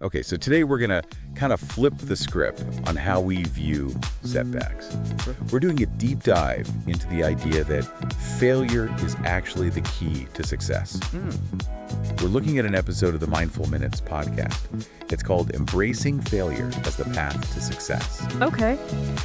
Okay, so today we're going to kind of flip the script on how we view setbacks. We're doing a deep dive into the idea that failure is actually the key to success. We're looking at an episode of the Mindful Minutes podcast. It's called Embracing Failure as the Path to Success. Okay.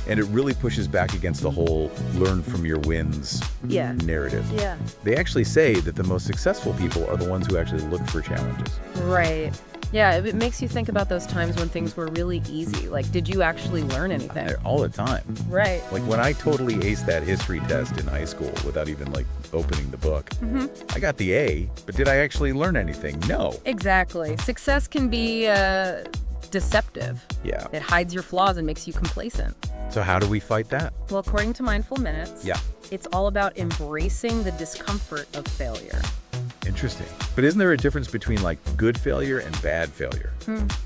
And it really pushes back against the whole learn from your wins narrative. Yeah. They actually say that the most successful people are the ones who actually look for challenges. Right. Yeah, it makes you think about those times when things were really easy. Like, did you actually learn anything? All the time. Right. Like when I totally aced that history test in high school without even opening the book, I got the A, but did I actually learn anything? No. Exactly. Success can be deceptive. Yeah. It hides your flaws and makes you complacent. So how do we fight that? Well, according to Mindful Minutes, it's all about embracing the discomfort of failure. Interesting. But isn't there a difference between good failure and bad failure?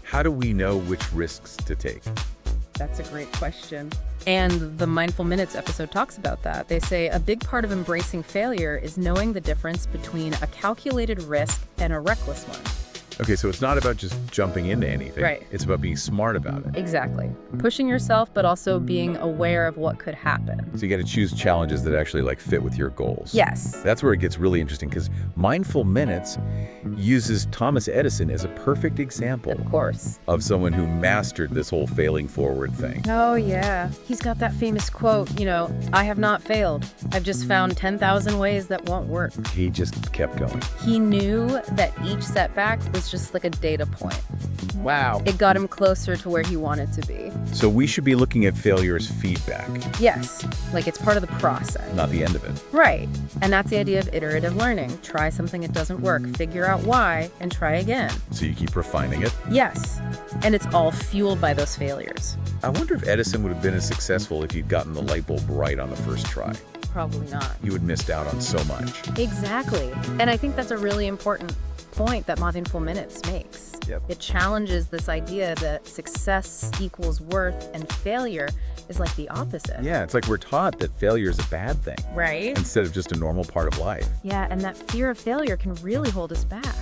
How do we know which risks to take? That's a great question. And the Mindful Minutes episode talks about that. They say a big part of embracing failure is knowing the difference between a calculated risk and a reckless one. Okay, so it's not about just jumping into anything. Right. It's about being smart about it. Exactly. Pushing yourself, but also being aware of what could happen. So you got to choose challenges that actually fit with your goals. Yes. That's where it gets really interesting because Mindful Minutes uses Thomas Edison as a perfect example. Of course. Of someone who mastered this whole failing forward thing. Oh, yeah. He's got that famous quote, I have not failed. I've just found 10,000 ways that won't work. He just kept going. He knew that each setback was just like a data point. Wow. It got him closer to where he wanted to be. So we should be looking at failure as feedback. Yes. It's part of the process. Not the end of it. Right. And that's the idea of iterative learning. Try something that doesn't work, figure out why, and try again. So you keep refining it? Yes. And it's all fueled by those failures. I wonder if Edison would have been as successful if he'd gotten the light bulb right on the first try. Probably not. He would have missed out on so much. Exactly. And I think that's a really important point that Mindful Minutes makes. Yep. It challenges this idea that success equals worth and failure is like the opposite. Yeah, it's like we're taught that failure is a bad thing. Right? Instead of just a normal part of life. Yeah, and that fear of failure can really hold us back.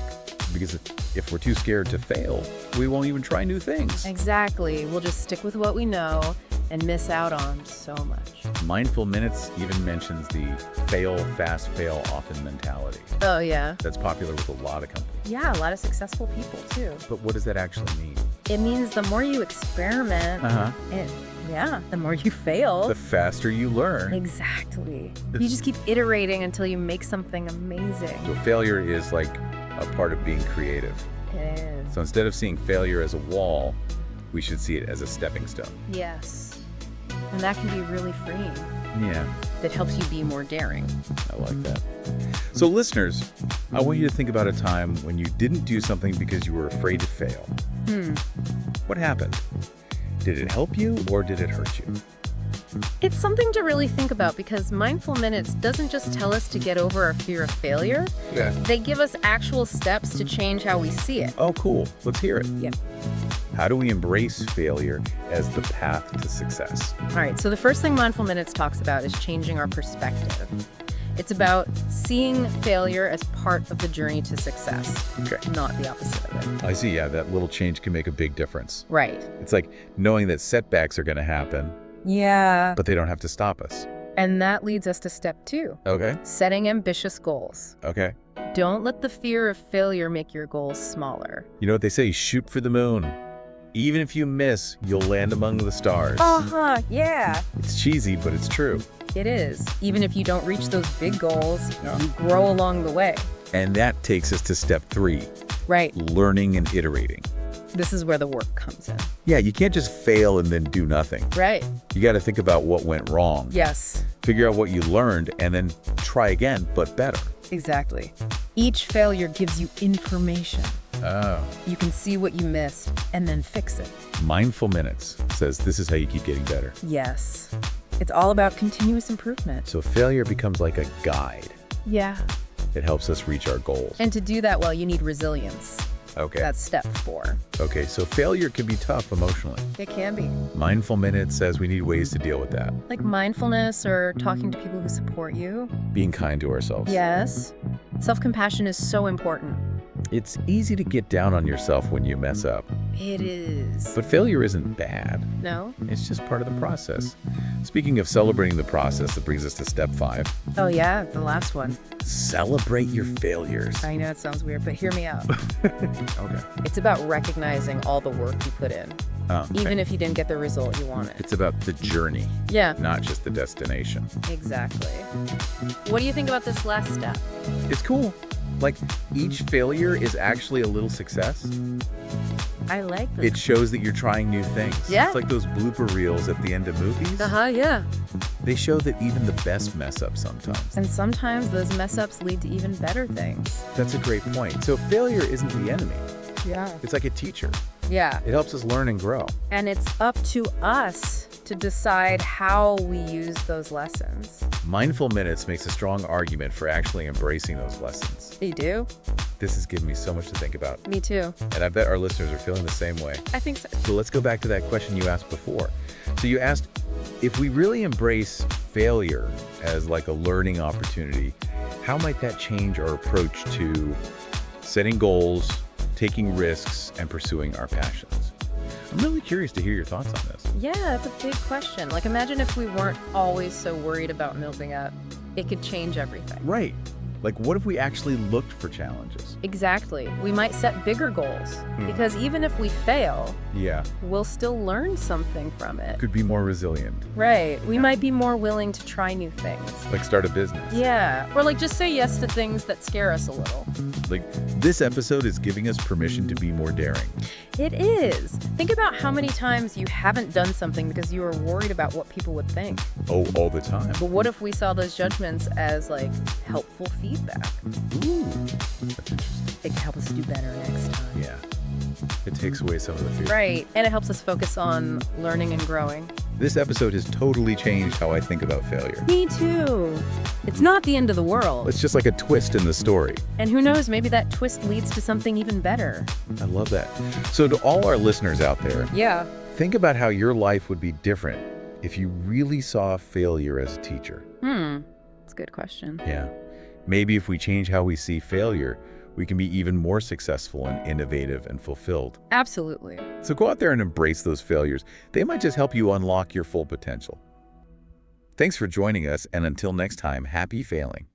Because if we're too scared to fail, we won't even try new things. Exactly. We'll just stick with what we know and miss out on so much. Mindful Minutes even mentions the fail fast, fail often mentality. Oh, yeah. That's popular with a lot of companies. Yeah, a lot of successful people, too. But what does that actually mean? It means the more you experiment, the more you fail. The faster you learn. Exactly. You just keep iterating until you make something amazing. So failure is like a part of being creative. It is. So instead of seeing failure as a wall, we should see it as a stepping stone. Yes. And that can be really freeing. Yeah. That helps you be more daring. I like that. So listeners, I want you to think about a time when you didn't do something because you were afraid to fail. What happened? Did it help you or did it hurt you? It's something to really think about because Mindful Minutes doesn't just tell us to get over our fear of failure. Yeah. They give us actual steps to change how we see it. Oh, cool. Let's hear it. Yep. How do we embrace failure as the path to success? All right, so the first thing Mindful Minutes talks about is changing our perspective. It's about seeing failure as part of the journey to success, not the opposite of it. I see. Yeah, that little change can make a big difference. Right. It's like knowing that setbacks are going to happen. Yeah. But they don't have to stop us. And that leads us to step 2. Okay. Setting ambitious goals. Okay. Don't let the fear of failure make your goals smaller. You know what they say? Shoot for the moon. Even if you miss, you'll land among the stars. Yeah. It's cheesy, but it's true. It is. Even if you don't reach those big goals, you grow along the way. And that takes us to step 3. Right. Learning and iterating. This is where the work comes in. Yeah, you can't just fail and then do nothing. Right. You got to think about what went wrong. Yes. Figure out what you learned and then try again, but better. Exactly. Each failure gives you information. Oh. You can see what you missed and then fix it. Mindful Minutes says this is how you keep getting better. Yes. It's all about continuous improvement. So failure becomes like a guide. Yeah. It helps us reach our goals. And to do that well, you need resilience. Okay. That's step 4. Okay, so failure can be tough emotionally. It can be. Mindful Minutes says we need ways to deal with that. Like mindfulness or talking to people who support you. Being kind to ourselves. Yes. Self-compassion is so important. It's easy to get down on yourself when you mess up. It is. But failure isn't bad. No? It's just part of the process. Speaking of celebrating the process, that brings us to step 5. Oh, yeah, the last one. Celebrate your failures. I know it sounds weird, but hear me out. Okay. It's about recognizing all the work you put in, even if you didn't get the result you wanted. It's about the journey, Yeah, not just the destination. exactly. What do you think about this last step? It's cool. Like, each failure is actually a little success. I like this. It shows that you're trying new things. Yeah. It's like those blooper reels at the end of movies. Yeah. They show that even the best mess up sometimes. And sometimes those mess ups lead to even better things. That's a great point. So failure isn't the enemy. Yeah. It's like a teacher. Yeah. It helps us learn and grow. And it's up to us to decide how we use those lessons. Mindful Minutes makes a strong argument for actually embracing those lessons. You do? This has given me so much to think about. Me too. And I bet our listeners are feeling the same way. I think so. So let's go back to that question you asked before. So you asked, if we really embrace failure as like a learning opportunity, how might that change our approach to setting goals, taking risks, and pursuing our passions? I'm really curious to hear your thoughts on this. Yeah, that's a big question. Like, imagine if we weren't always so worried about messing up. It could change everything. Right. Like, what if we actually looked for challenges? Exactly. We might set bigger goals because even if we fail, Yeah. we'll still learn something from it. Could be more resilient. Right. We might be more willing to try new things. Like start a business. Yeah. Or like just say yes to things that scare us a little. Like, this episode is giving us permission to be more daring. It is. Think about how many times you haven't done something because you were worried about what people would think. Oh, all the time. But what if we saw those judgments as like helpful feedback? Ooh, that's interesting. It can help us do better next time. Yeah. It takes away some of the fear. Right. And it helps us focus on learning and growing. This episode has totally changed how I think about failure. Me too. It's not the end of the world. It's just like a twist in the story. And who knows, maybe that twist leads to something even better. I love that. So to all our listeners out there, Yeah. think about how your life would be different if you really saw failure as a teacher. That's a good question. Yeah. Maybe if we change how we see failure, we can be even more successful and innovative and fulfilled. Absolutely. So go out there and embrace those failures. They might just help you unlock your full potential. Thanks for joining us, and until next time, happy failing.